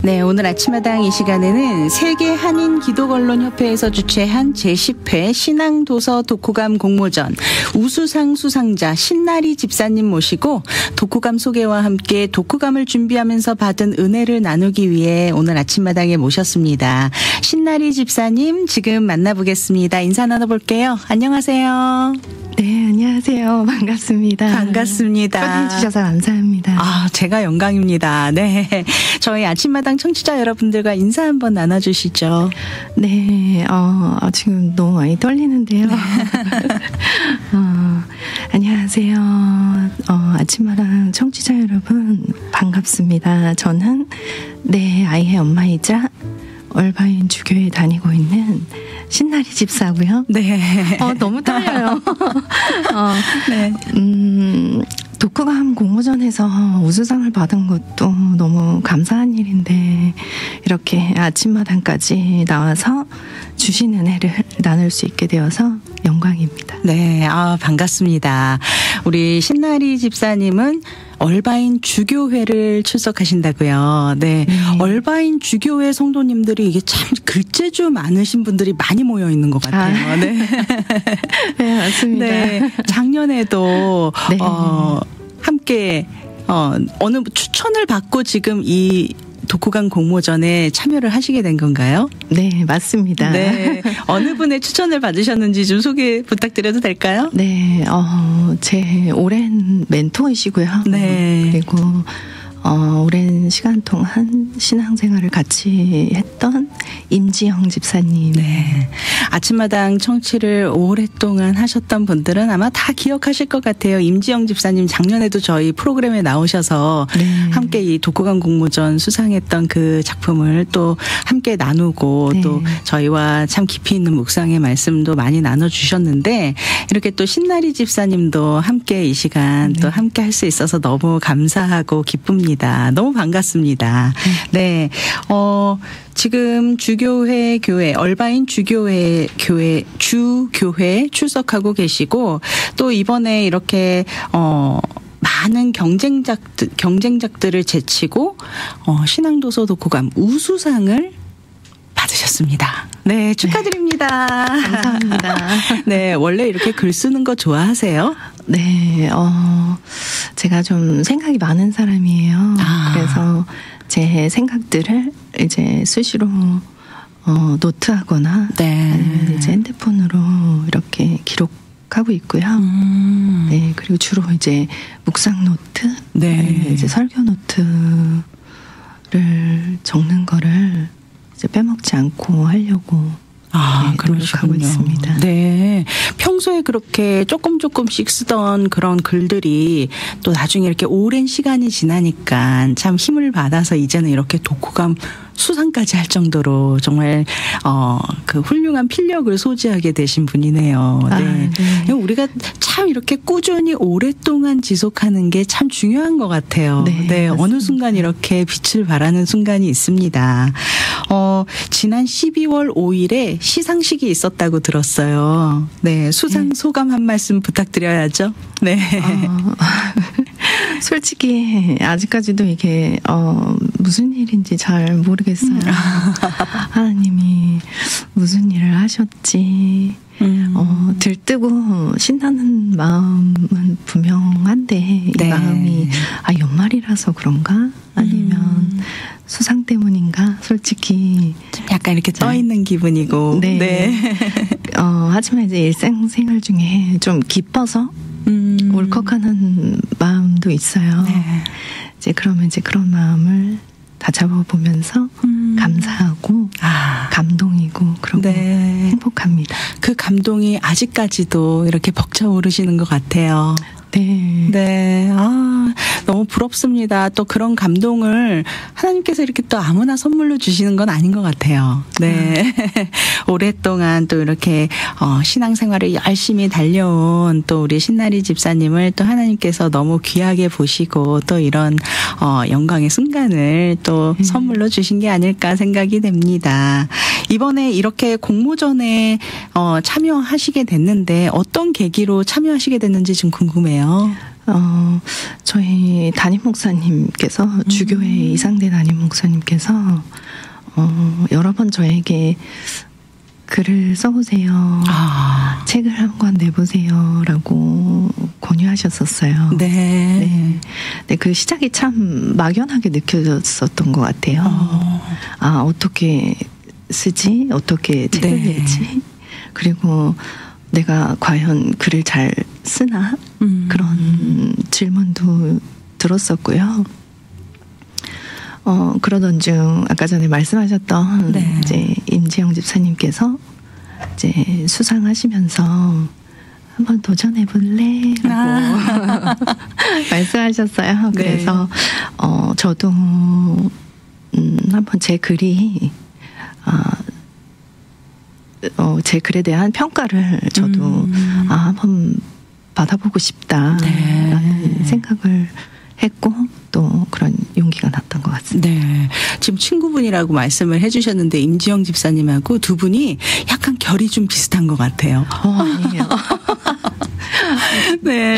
네, 오늘 아침마당 이 시간에는 세계 한인 기독언론협회에서 주최한 제10회 신앙도서 독후감 공모전 우수상 수상자 신나리 집사님 모시고 독후감 소개와 함께 독후감을 준비하면서 받은 은혜를 나누기 위해 오늘 아침마당에 모셨습니다. 신나리 집사님 지금 만나보겠습니다. 인사 나눠볼게요. 안녕하세요. 네, 안녕하세요. 반갑습니다. 반갑습니다. 초대해 주셔서 감사합니다. 아, 제가 영광입니다. 네, 저희 아침마당 청취자 여러분들과 인사 한번 나눠주시죠. 네, 지금 너무 많이 떨리는데요. 안녕하세요. 아침마당 청취자 여러분 반갑습니다. 저는 내 아이의 엄마이자 얼바인 주교에 다니고 있는 신나리 집사고요. 네. 너무 떨려요. 네. 독후감 공모전에서 우수상을 받은 것도 너무 감사한 일인데 이렇게 아침마당까지 나와서 주신 은혜를 나눌 수 있게 되어서 영광입니다. 네, 반갑습니다. 우리 신나리 집사님은 얼바인 주교회를 출석하신다고요. 네. 얼바인 주교회 성도님들이 이게 참 글재주 많으신 분들이 많이 모여 있는 것 같아요. 네. 네, 맞습니다. 네. 작년에도 네. 함께 어느 추천을 받고 지금 이 독후감 공모전에 참여를 하시게 된 건가요? 네, 맞습니다. 네. 어느 분의 추천을 받으셨는지 좀 소개 부탁드려도 될까요? 네, 제 오랜 멘토이시고요. 네. 그리고 오랜 시간 동안 신앙생활을 같이 했던 임지영 집사님. 네. 아침마당 청취를 오랫동안 하셨던 분들은 아마 다 기억하실 것 같아요. 임지영 집사님 작년에도 저희 프로그램에 나오셔서 네. 함께 이 독후감 공모전 수상했던 그 작품을 또 함께 나누고 네. 또 저희와 참 깊이 있는 묵상의 말씀도 많이 나눠주셨는데 이렇게 또 신나리 집사님도 함께 이 시간 또 함께 할 수 있어서 너무 감사하고 기쁩니다. 너무 반갑습니다. 네. 지금 주교회 교회, 얼바인 주교회 주교회 출석하고 계시고 또 이번에 이렇게 많은 경쟁작들을 제치고 신앙도서 독후감 우수상을 받으셨습니다. 네, 축하드립니다. 감사합니다. 네, 원래 이렇게 글 쓰는 거 좋아하세요? 네, 제가 좀 생각이 많은 사람이에요. 그래서 제 생각들을 이제 수시로 노트하거나 네. 아니면 이제 핸드폰으로 이렇게 기록하고 있고요. 네, 그리고 주로 이제 묵상 노트, 네. 아니면 이제 설교 노트를 적는 거를 이제 빼먹지 않고 하려고 노력하고 있습니다. 네. 평소에 그렇게 조금씩 쓰던 그런 글들이 또 나중에 이렇게 오랜 시간이 지나니까 참 힘을 받아서 이제는 이렇게 독후감 수상까지 할 정도로 정말 그 훌륭한 필력을 소지하게 되신 분이네요. 네. 네. 우리가 참 이렇게 꾸준히 오랫동안 지속하는 게 참 중요한 것 같아요. 네, 어느 순간 이렇게 빛을 발하는 순간이 있습니다. 지난 12월 5일에 시상식이 있었다고 들었어요. 네, 수상 소감 한 말씀 부탁드려야죠. 네. 솔직히 아직까지도 이게 무슨 일인지 잘 모르겠어요. 하나님이 무슨 일을 하셨지. 들뜨고 신나는 마음은 분명한데 이 네. 마음이 연말이라서 그런가? 아니면 수상 때문인가? 솔직히 좀 약간 이렇게 떠 있는 기분이고. 네. 네. 하지만 이제 일상생활 중에 좀 기뻐서 울컥하는 마음도 있어요. 네. 이제 그러면 이제 그런 마음을 다잡아 보면서 감사하고 감동이고 그러고 네. 행복합니다. 그 감동이 아직까지도 이렇게 벅차오르시는 것 같아요. 네. 네. 너무 부럽습니다. 또 그런 감동을 하나님께서 이렇게 또 아무나 선물로 주시는 건 아닌 것 같아요. 네. 오랫동안 또 이렇게 신앙생활을 열심히 달려온 또 우리 신나리 집사님을 또 하나님께서 너무 귀하게 보시고 또 이런 영광의 순간을 또 선물로 주신 게 아닐까 생각이 됩니다. 이번에 이렇게 공모전에 참여하시게 됐는데 어떤 계기로 참여하시게 됐는지 좀 궁금해요. 저희 담임 목사님께서 주교회 이상대 담임 목사님께서 여러 번 저에게 글을 써보세요. 책을 한 권 내보세요.라고 권유하셨었어요. 네. 네. 네, 그 시작이 참 막연하게 느껴졌었던 것 같아요. 어떻게 쓰지? 어떻게 책을 네. 내지? 그리고 내가 과연 글을 잘 쓰나? 그런 질문도 들었었고요. 그러던 중 아까 전에 말씀하셨던 네. 이제 임지영 집사님께서 이제 수상하시면서 한번 도전해 볼래? 라고 말씀하셨어요. 네. 그래서 저도 한번 제 글이 제 글에 대한 평가를 저도 한번 받아보고 싶다라는 네. 생각을 했고 또 그런 용기가 났던 것 같습니다. 네. 지금 친구분이라고 말씀을 해주셨는데 임지영 집사님하고 두 분이 약간 결이 좀 비슷한 것 같아요. 아니에요. 네.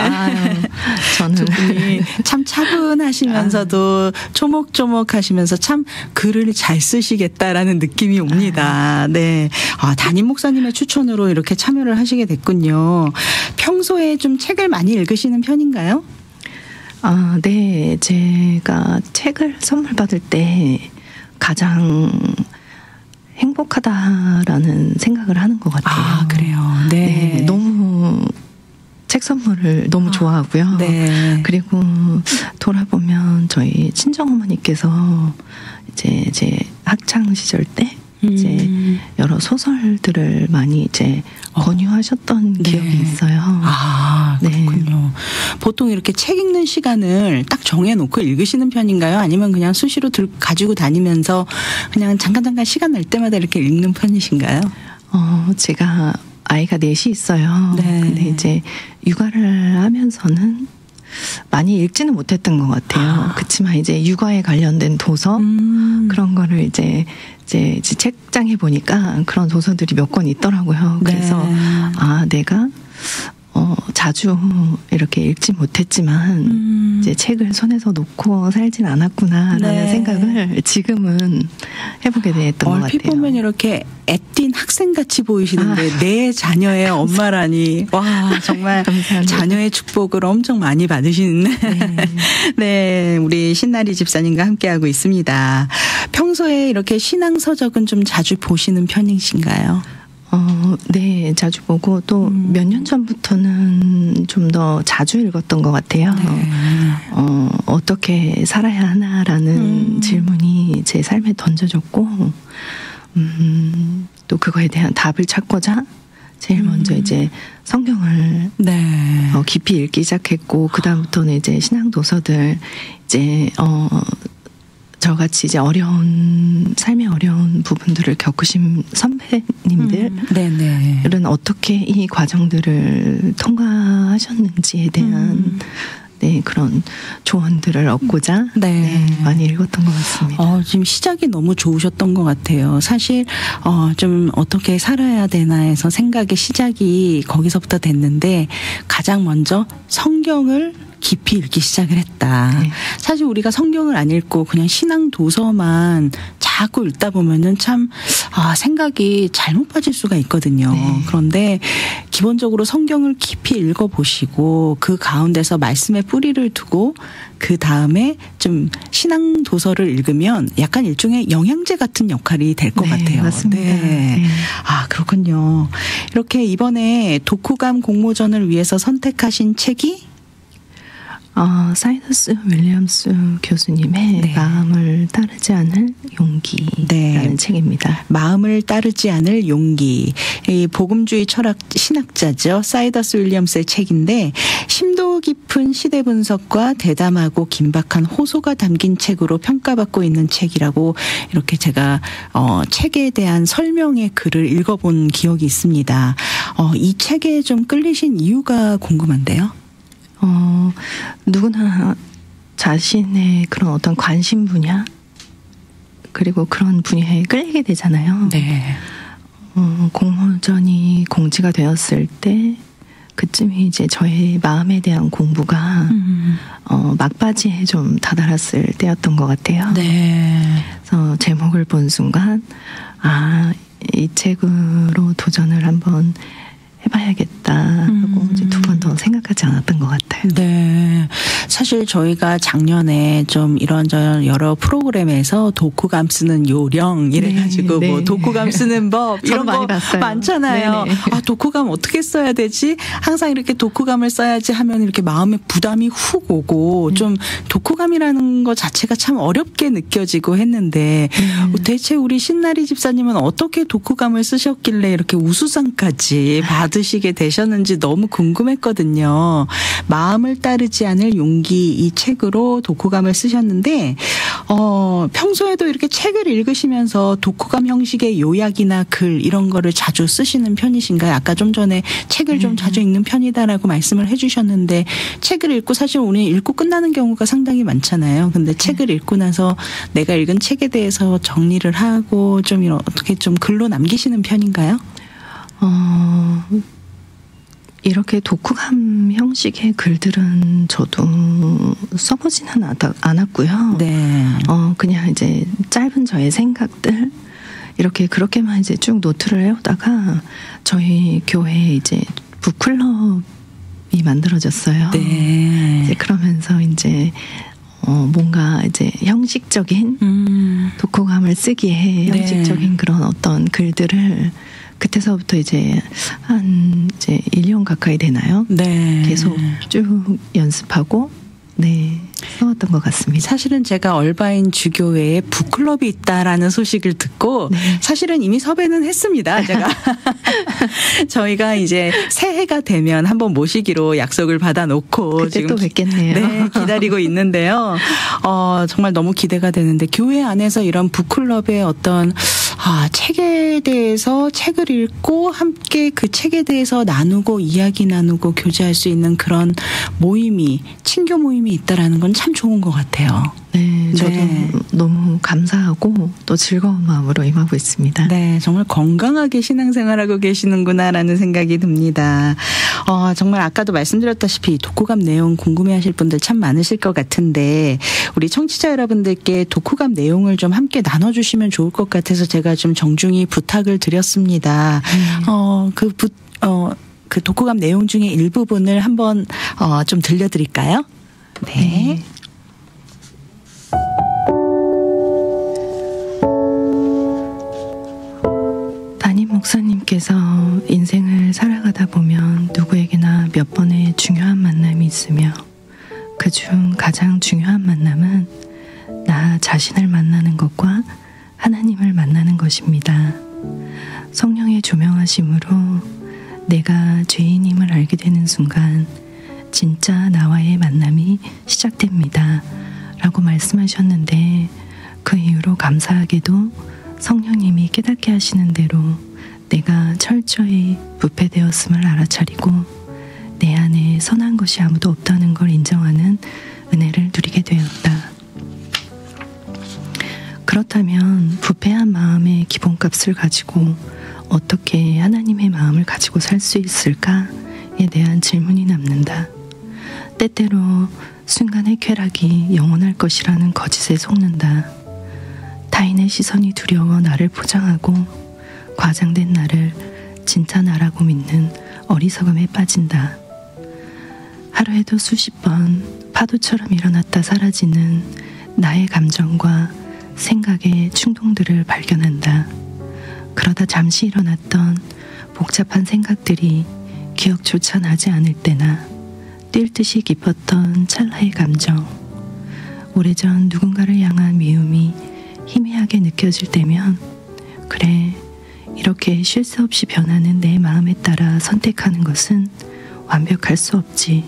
저는 두 분이 참 차분하시면서도 조목조목하시면서 참 글을 잘 쓰시겠다라는 느낌이 옵니다. 네. 담임 목사님의 추천으로 이렇게 참여를 하시게 됐군요. 평소에 좀 책을 많이 읽으시는 편인가요? 네. 제가 책을 선물 받을 때 가장 행복하다라는 생각을 하는 것 같아요. 그래요. 네. 네. 너무 책 선물을 너무 좋아하고요. 네. 그리고 돌아보면 저희 친정어머니께서 이제 제 학창 시절 때 이제 여러 소설들을 많이 이제 권유하셨던 네. 기억이 있어요. 그렇군요. 네. 보통 이렇게 책 읽는 시간을 딱 정해놓고 읽으시는 편인가요? 아니면 그냥 수시로 가지고 다니면서 그냥 잠깐 시간 날 때마다 이렇게 읽는 편이신가요? 제가 아이가 넷이 있어요. 네. 근데 이제 육아를 하면서는 많이 읽지는 못했던 것 같아요. 그렇지만 이제 육아에 관련된 도서 그런 거를 이제 책장에 보니까 그런 도서들이 몇 권 있더라고요. 그래서 내가 자주 이렇게 읽지 못했지만 이제 책을 손에서 놓고 살진 않았구나라는 네. 생각을 지금은 해보게 됐던 것 같아요. 얼핏 보면 이렇게 애띤 학생같이 보이시는데 내 자녀의 엄마라니 와 정말 감사합니다. 자녀의 축복을 엄청 많이 받으시는 네, 우리 신나리 집사님과 함께하고 있습니다. 평소에 이렇게 신앙서적은 좀 자주 보시는 편이신가요? 네, 자주 보고 또 몇 년 전부터는 좀 더 자주 읽었던 것 같아요. 네. 어떻게 살아야 하나라는 질문이 제 삶에 던져졌고, 또 그거에 대한 답을 찾고자 제일 먼저 이제 성경을 네. 깊이 읽기 시작했고, 그다음부터는 이제 신앙 도서들 이제 저같이 이제 삶의 어려운 부분들을 겪으신 선배님들은 어떻게 이 과정들을 통과하셨는지에 대한 네, 그런 조언들을 얻고자 많이 읽었던 것 같습니다. 지금 시작이 너무 좋으셨던 것 같아요. 사실 좀 어떻게 살아야 되나 해서 생각의 시작이 거기서부터 됐는데 가장 먼저 성경을 깊이 읽기 시작을 했다. 네. 사실 우리가 성경을 안 읽고 그냥 신앙 도서만 자꾸 읽다 보면은 참 생각이 잘못 빠질 수가 있거든요. 네. 그런데 기본적으로 성경을 깊이 읽어보시고 그 가운데서 말씀의 뿌리를 두고 그 다음에 좀 신앙 도서를 읽으면 약간 일종의 영양제 같은 역할이 될 것 같아요. 맞습니다. 네. 그렇군요. 이렇게 이번에 독후감 공모전을 위해서 선택하신 책이 사이더스 윌리엄스 교수님의 마음을 따르지 않을 용기라는 책입니다. 마음을 따르지 않을 용기. 이 복음주의 철학 신학자죠. 사이더스 윌리엄스의 책인데 심도 깊은 시대 분석과 대담하고 긴박한 호소가 담긴 책으로 평가받고 있는 책이라고 이렇게 제가 책에 대한 설명의 글을 읽어본 기억이 있습니다. 이 책에 좀 끌리신 이유가 궁금한데요. 누구나 자신의 그런 어떤 관심 분야 그리고 그런 분야에 끌리게 되잖아요. 네. 공모전이 공지가 되었을 때 그쯤이 이제 저의 마음에 대한 공부가 막바지에 좀 다다랐을 때였던 것 같아요. 네. 그래서 제목을 본 순간 이 책으로 도전을 한번 해봐야겠다 하고 이제 두 번 더 생각하지 않았던 것 같아요. 네. 사실 저희가 작년에 좀 이런저런 여러 프로그램에서 독후감 쓰는 요령 이래가지고 뭐 독후감 쓰는 법 이런 거 많잖아요. 독후감 어떻게 써야 되지? 항상 이렇게 독후감을 써야지 하면 이렇게 마음에 부담이 훅 오고 좀 독후감이라는 것 자체가 참 어렵게 느껴지고 했는데 대체 우리 신나리 집사님은 어떻게 독후감을 쓰셨길래 이렇게 우수상까지 받으시게 되셨는지 너무 궁금했거든요. 마음을 따르지 않을 용기 이 책으로 독후감을 쓰셨는데 평소에도 이렇게 책을 읽으시면서 독후감 형식의 요약이나 글 이런 거를 자주 쓰시는 편이신가요? 아까 좀 전에 책을 좀 자주 읽는 편이다라고 말씀을 해주셨는데 책을 읽고 사실 오늘 읽고 끝나는 경우가 상당히 많잖아요. 근데 책을 읽고 나서 내가 읽은 책에 대해서 정리를 하고 좀 어떻게 좀 글로 남기시는 편인가요? 이렇게 독후감 형식의 글들은 저도 써보지는 않았고요. 네. 그냥 이제 짧은 저의 생각들 이렇게 그렇게만 이제 쭉 노트를 해오다가 저희 교회에 이제 북클럽이 만들어졌어요. 네. 이제 그러면서 이제 뭔가 이제 형식적인 독후감을 쓰기에 형식적인 그런 어떤 글들을 그때서부터 이제 한 이제 1년 가까이 되나요? 네. 계속 쭉 연습하고 써왔던 것 같습니다. 사실은 제가 얼바인 주교회에 북클럽이 있다라는 소식을 듣고 사실은 이미 섭외는 했습니다. 제가 저희가 이제 새해가 되면 한번 모시기로 약속을 받아놓고 그때 지금 또 뵙겠네요. 네, 기다리고 있는데요. 정말 너무 기대가 되는데 교회 안에서 이런 북클럽의 어떤 책에 대해서 책을 읽고 함께 그 책에 대해서 나누고 이야기 나누고 교제할 수 있는 그런 모임이 친교 모임이 있다라는 건 참 좋은 것 같아요. 네, 저도 너무 감사하고 또 즐거운 마음으로 임하고 있습니다. 네, 정말 건강하게 신앙생활하고 계시는구나라는 생각이 듭니다. 정말 아까도 말씀드렸다시피 독후감 내용 궁금해하실 분들 참 많으실 것 같은데 우리 청취자 여러분들께 독후감 내용을 좀 함께 나눠주시면 좋을 것 같아서 제가 좀 정중히 부탁을 드렸습니다. 그 독후감 내용 중에 일부분을 한번 좀 들려드릴까요? 네. 담임 목사님께서 인생을 살아가다 보면 누구에게나 몇 번의 중요한 만남이 있으며 그중 가장 중요한 만남은 나 자신을 만나는 것과 하나님을 만나는 것입니다. 성령의 조명하심으로 내가 죄인임을 알게 되는 순간 진짜 나와의 만남이 시작됩니다. 라고 말씀하셨는데 그 이후로 감사하게도 성령님이 깨닫게 하시는 대로 내가 철저히 부패되었음을 알아차리고 내 안에 선한 것이 아무도 없다는 걸 인정하는 은혜를 누리게 되었다. 그렇다면 부패한 마음의 기본값을 가지고 어떻게 하나님의 마음을 가지고 살 수 있을까에 대한 질문이 남는다. 때때로 순간의 쾌락이 영원할 것이라는 거짓에 속는다. 타인의 시선이 두려워 나를 포장하고 과장된 나를 진짜 나라고 믿는 어리석음에 빠진다. 하루에도 수십 번 파도처럼 일어났다 사라지는 나의 감정과 생각의 충동들을 발견한다. 그러다 잠시 일어났던 복잡한 생각들이 기억조차 나지 않을 때나 뛸 듯이 깊었던 찰나의 감정, 오래전 누군가를 향한 미움이 희미하게 느껴질 때면 그래, 이렇게 쉴 새 없이 변하는 내 마음에 따라 선택하는 것은 완벽할 수 없지.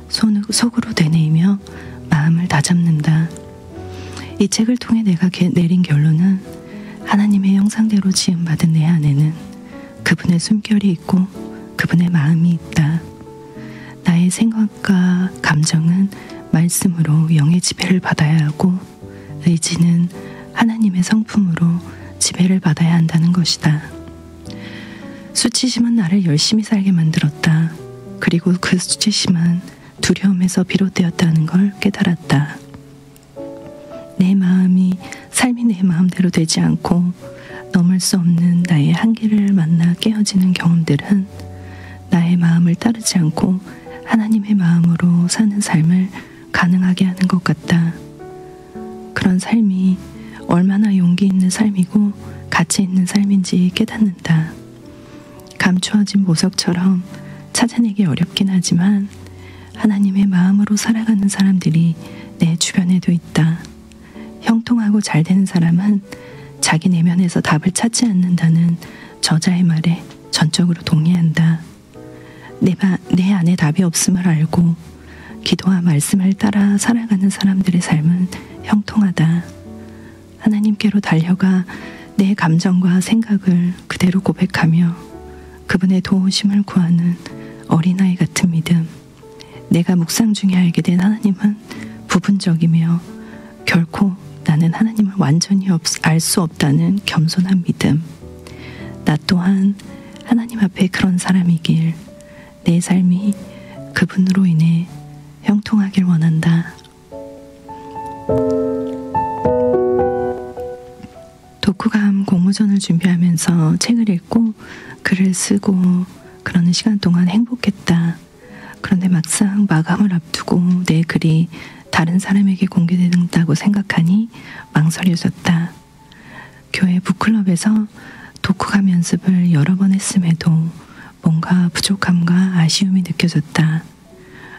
속으로 되뇌이며 마음을 다잡는다. 이 책을 통해 내가 내린 결론은 하나님의 형상대로 지음받은 내 안에는 그분의 숨결이 있고 그분의 마음이 있다. 나의 생각과 감정은 말씀으로 영의 지배를 받아야 하고 의지는 하나님의 성품으로 지배를 받아야 한다는 것이다. 수치심은 나를 열심히 살게 만들었다. 그리고 그 수치심은 두려움에서 비롯되었다는 걸 깨달았다. 삶이 내 마음대로 되지 않고 넘을 수 없는 나의 한계를 만나 깨어지는 경험들은 나의 마음을 따르지 않고 하나님의 마음으로 사는 삶을 가능하게 하는 것 같다. 그런 삶이 얼마나 용기 있는 삶이고 가치 있는 삶인지 깨닫는다. 감추어진 보석처럼 찾아내기 어렵긴 하지만 하나님의 마음으로 살아가는 사람들이 내 주변에도 있다. 형통하고 잘 되는 사람은 자기 내면에서 답을 찾지 않는다는 저자의 말에 전적으로 동의한다. 내 안에 답이 없음을 알고 기도와 말씀을 따라 살아가는 사람들의 삶은 형통하다. 하나님께로 달려가 내 감정과 생각을 그대로 고백하며 그분의 도우심을 구하는 어린아이 같은 믿음. 내가 묵상 중에 알게 된 하나님은 부분적이며 결코 나는 하나님을 완전히 알 수 없다는 겸손한 믿음. 나 또한 하나님 앞에 그런 사람이길, 내 삶이 그분으로 인해 형통하길 원한다. 독후감 공모전을 준비하면서 책을 읽고 글을 쓰고 그러는 시간 동안 행복했다. 그런데 막상 마감을 앞두고 내 글이 다른 사람에게 공개된다고 생각하니 망설여졌다. 교회 북클럽에서 독후감 연습을 여러 번 했음에도 뭔가 부족함과 아쉬움이 느껴졌다.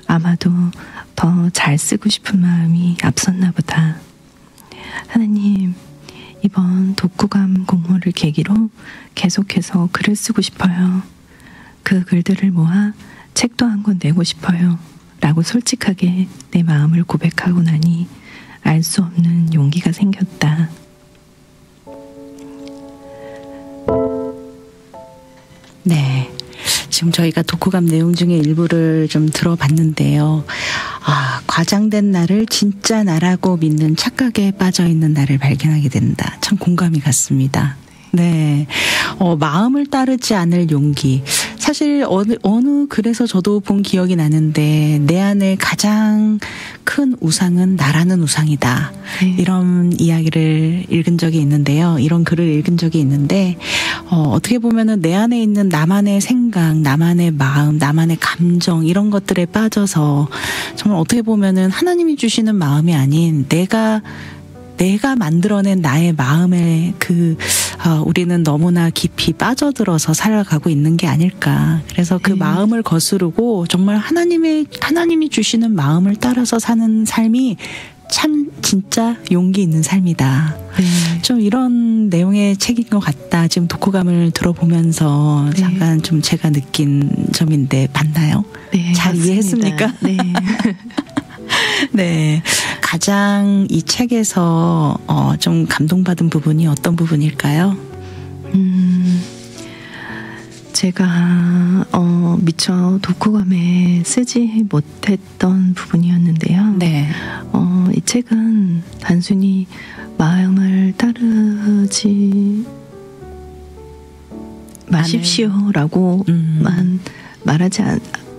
아마도 더 잘 쓰고 싶은 마음이 앞섰나 보다. 하나님, 이번 독후감 공모를 계기로 계속해서 글을 쓰고 싶어요. 그 글들을 모아 책도 한 권 내고 싶어요. 라고 솔직하게 내 마음을 고백하고 나니 알 수 없는 용기가 생겼다. 네. 지금 저희가 독후감 내용 중에 일부를 좀 들어봤는데요. 과장된 나를 진짜 나라고 믿는 착각에 빠져있는 나를 발견하게 된다. 참 공감이 갔습니다. 네. 마음을 따르지 않을 용기. 사실 어느 글에서 저도 본 기억이 나는데 내 안에 가장 큰 우상은 나라는 우상이다. 네. 이런 이야기를 읽은 적이 있는데요. 이런 글을 읽은 적이 있는데 어떻게 보면은 내 안에 있는 나만의 생각, 나만의 마음, 나만의 감정 이런 것들에 빠져서 정말 어떻게 보면은 하나님이 주시는 마음이 아닌 내가 만들어낸 나의 마음에 우리는 너무나 깊이 빠져들어서 살아가고 있는 게 아닐까. 그래서 그 마음을 거스르고 정말 하나님이 주시는 마음을 따라서 사는 삶이 참 진짜 용기 있는 삶이다. 네. 좀 이런 내용의 책인 것 같다. 지금 독후감을 들어보면서 네. 잠깐 좀 제가 느낀 점인데 맞나요? 네, 잘 맞습니다. 이해했습니까? 네. 네. 가장 이 책에서 좀 감동받은 부분이 어떤 부분일까요? 제가 미처 독후감에 쓰지 못했던 부분이었는데요. 네. 이 책은 단순히 마음을 따르지 마십시오라고만 말하지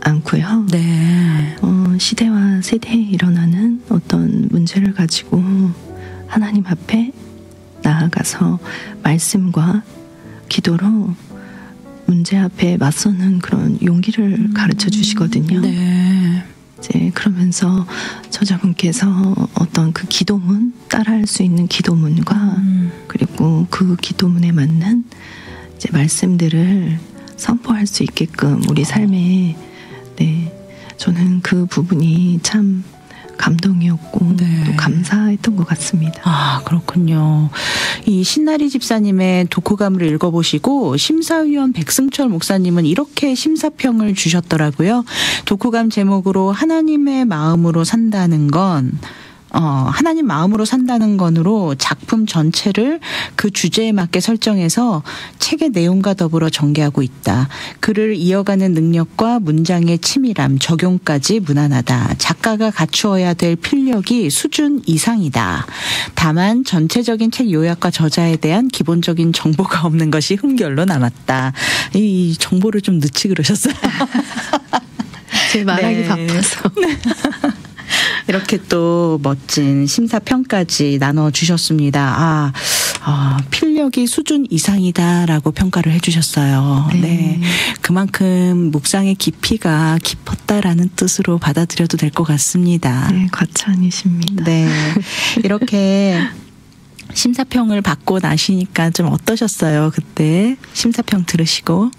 않고요. 네. 시대와 세대에 일어나는 어떤 문제를 가지고 하나님 앞에 나아가서 말씀과 기도로 문제 앞에 맞서는 그런 용기를 가르쳐 주시거든요. 네. 이제 그러면서 저자분께서 어떤 그 기도문, 따라할 수 있는 기도문과 그리고 그 기도문에 맞는 이제 말씀들을 선포할 수 있게끔 우리 삶에 저는 그 부분이 참 감동이었고 네. 또 감사했던 것 같습니다. 그렇군요. 이 신나리 집사님의 독후감을 읽어보시고 심사위원 백승철 목사님은 이렇게 심사평을 주셨더라고요. 독후감 제목으로 하나님의 마음으로 산다는 건 하나님 마음으로 산다는 건으로 작품 전체를 그 주제에 맞게 설정해서 책의 내용과 더불어 전개하고 있다. 글을 이어가는 능력과 문장의 치밀함, 적용까지 무난하다. 작가가 갖추어야 될 필력이 수준 이상이다. 다만 전체적인 책 요약과 저자에 대한 기본적인 정보가 없는 것이 흠결로 남았다. 이 정보를 좀 넣지 그러셨어요. 제 말하기 네. 바빠서. 이렇게 또 멋진 심사평까지 나눠주셨습니다. 필력이 수준 이상이다라고 평가를 해주셨어요. 네. 네. 그만큼 묵상의 깊이가 깊었다라는 뜻으로 받아들여도 될 것 같습니다. 네, 과찬이십니다. 네. 이렇게 심사평을 받고 나시니까 좀 어떠셨어요? 그때 심사평 들으시고.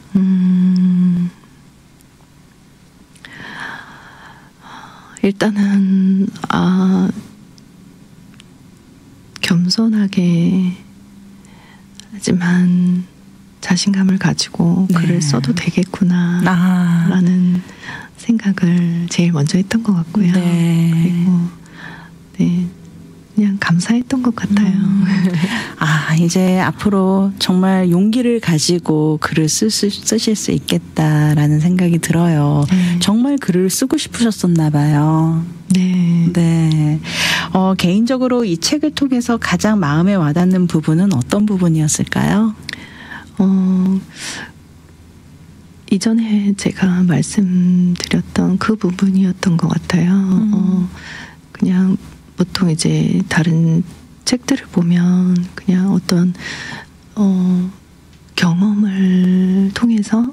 일단은 겸손하게 하지만 자신감을 가지고 네. 글을 써도 되겠구나 라는 생각을 제일 먼저 했던 것 같고요. 네. 그리고 네, 그냥 감사했던 것 같아요. 이제 앞으로 정말 용기를 가지고 글을 쓰실 수 있겠다라는 생각이 들어요. 네. 정말 글을 쓰고 싶으셨었나 봐요. 네. 네. 개인적으로 이 책을 통해서 가장 마음에 와닿는 부분은 어떤 부분이었을까요? 이전에 제가 말씀드렸던 그 부분이었던 것 같아요. 그냥 보통 이제 다른 책들을 보면 그냥 어떤 경험을 통해서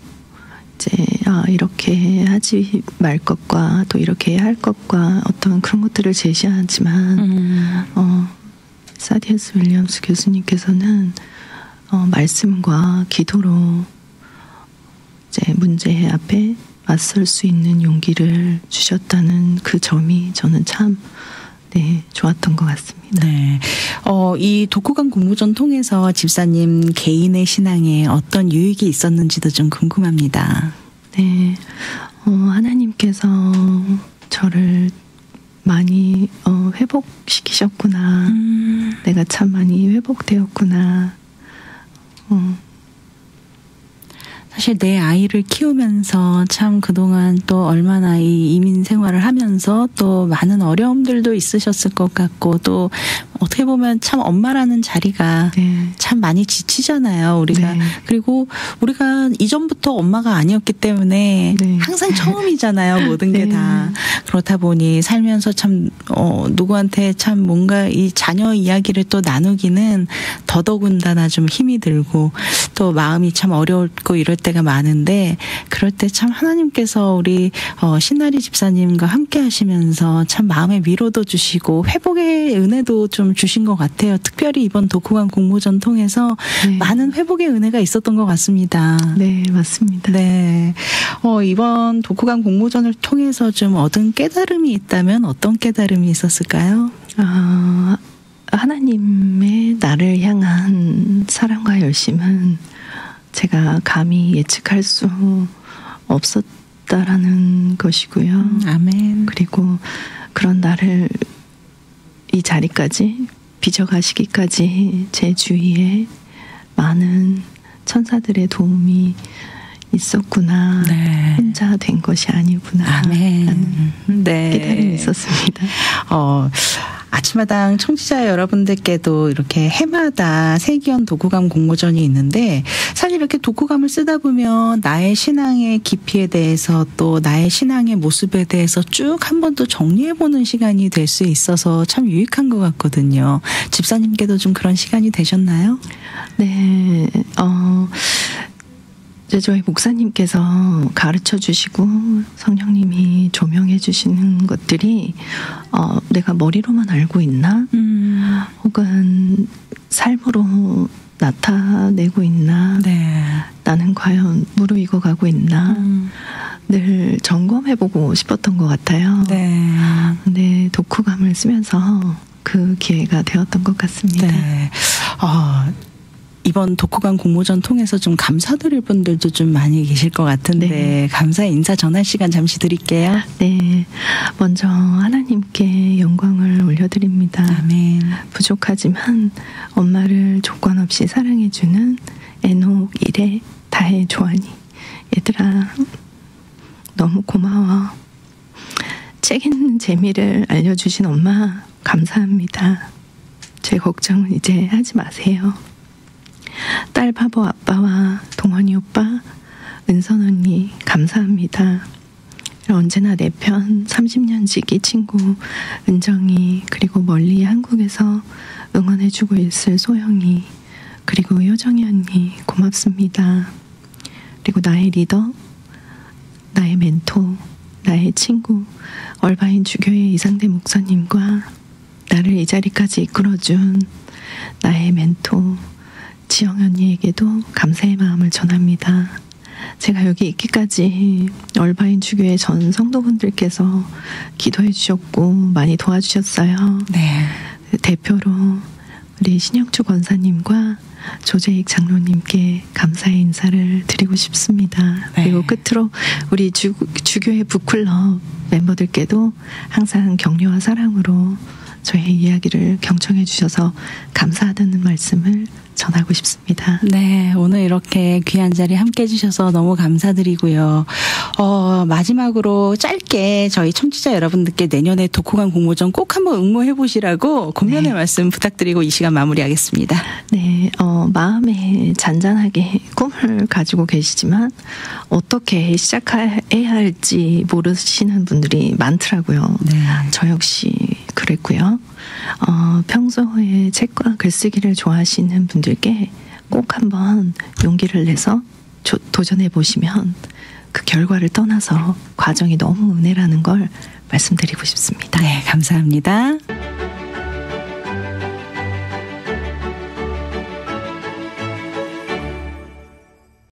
이제 이렇게 하지 말 것과 또 이렇게 할 것과 어떤 그런 것들을 제시하지만 사디어스 윌리엄스 교수님께서는 말씀과 기도로 이제 문제 앞에 맞설 수 있는 용기를 주셨다는 그 점이 저는 참 좋았던 것 같습니다. 네. 이 독후감 공모전 통해서 집사님 개인의 신앙에 어떤 유익이 있었는지도 좀 궁금합니다. 네. 하나님께서 저를 많이 회복시키셨구나. 내가 참 많이 회복되었구나. 사실 내 아이를 키우면서 참 그동안 또 얼마나 이 이민 생활을 하면서 또 많은 어려움들도 있으셨을 것 같고 또 어떻게 보면 참 엄마라는 자리가 참 많이 지치잖아요. 우리가. 그리고 우리가 이전부터 엄마가 아니었기 때문에 항상 처음이잖아요. 모든 게 다. 그렇다 보니 살면서 참 누구한테 참 뭔가 이 자녀 이야기를 또 나누기는 더더군다나 좀 힘이 들고 또 마음이 참 어렵고 이럴 때가 많은데 그럴 때 참 하나님께서 우리 신나리 집사님과 함께 하시면서 참 마음의 위로도 주시고 회복의 은혜도 좀 주신 것 같아요. 특별히 이번 독후감 공모전 통해서 많은 회복의 은혜가 있었던 것 같습니다. 네, 맞습니다. 네. 이번 독후감 공모전을 통해서 좀 얻은 깨달음이 있다면 어떤 깨달음이 있었을까요? 하나님의 나를 향한 사랑과 열심은 제가 감히 예측할 수 없었다라는 것이고요. 아멘. 그리고 그런 나를 이 자리까지 빚어가시기까지 제 주위에 많은 천사들의 도움이 있었구나. 네. 혼자 된 것이 아니구나. 아멘. 네. 깨달음이 있었습니다. 아침마당 청취자 여러분들께도 이렇게 해마다 세기현 독후감 공모전이 있는데 사실 이렇게 독후감을 쓰다 보면 나의 신앙의 깊이에 대해서 또 나의 신앙의 모습에 대해서 쭉 한 번 더 정리해보는 시간이 될 수 있어서 참 유익한 것 같거든요. 집사님께도 좀 그런 시간이 되셨나요? 네. 저희 목사님께서 가르쳐 주시고 성령님이 조명해 주시는 것들이 내가 머리로만 알고 있나? 혹은 삶으로 나타내고 있나? 네. 나는 과연 무르익어 가고 있나? 늘 점검해보고 싶었던 것 같아요. 네. 근데 독후감을 쓰면서 그 기회가 되었던 것 같습니다. 네. 이번 독후감 공모전 통해서 좀 감사드릴 분들도 좀 많이 계실 것 같은데 감사 인사 전할 시간 잠시 드릴게요. 네. 먼저 하나님께 영광을 올려드립니다. 아멘. 부족하지만 엄마를 조건 없이 사랑해주는 에녹 이래 다혜 조아니 얘들아 너무 고마워. 책 읽는 재미를 알려주신 엄마 감사합니다. 제 걱정은 이제 하지 마세요. 딸 바보 아빠와 동원이 오빠, 은선 언니 감사합니다. 언제나 내 편 30년 지기 친구 은정이, 그리고 멀리 한국에서 응원해주고 있을 소영이, 그리고 효정이 언니 고맙습니다. 그리고 나의 리더, 나의 멘토, 나의 친구 얼바인 주교의 이상대 목사님과 나를 이 자리까지 이끌어준 나의 멘토 지영 언니에게도 감사의 마음을 전합니다. 제가 여기 있기까지 얼바인 주교의 전 성도분들께서 기도해 주셨고 많이 도와주셨어요. 네. 대표로 우리 신영주 권사님과 조재익 장로님께 감사의 인사를 드리고 싶습니다. 네. 그리고 끝으로 우리 주교의 북클럽 멤버들께도 항상 격려와 사랑으로 저의 이야기를 경청해 주셔서 감사하다는 말씀을 전하고 싶습니다. 네, 오늘 이렇게 귀한 자리 함께 해주셔서 너무 감사드리고요. 마지막으로 짧게 저희 청취자 여러분들께 내년에 독후감 공모전 꼭 한번 응모해 보시라고 권면의 네. 말씀 부탁드리고 이 시간 마무리하겠습니다. 네, 마음에 잔잔하게 꿈을 가지고 계시지만 어떻게 시작해야 할지 모르시는 분들이 많더라고요. 네. 저 역시 그랬고요. 평소에 책과 글쓰기를 좋아하시는 분들께 꼭 한번 용기를 내서 도전해 보시면 그 결과를 떠나서 과정이 너무 은혜라는 걸 말씀드리고 싶습니다. 네, 감사합니다.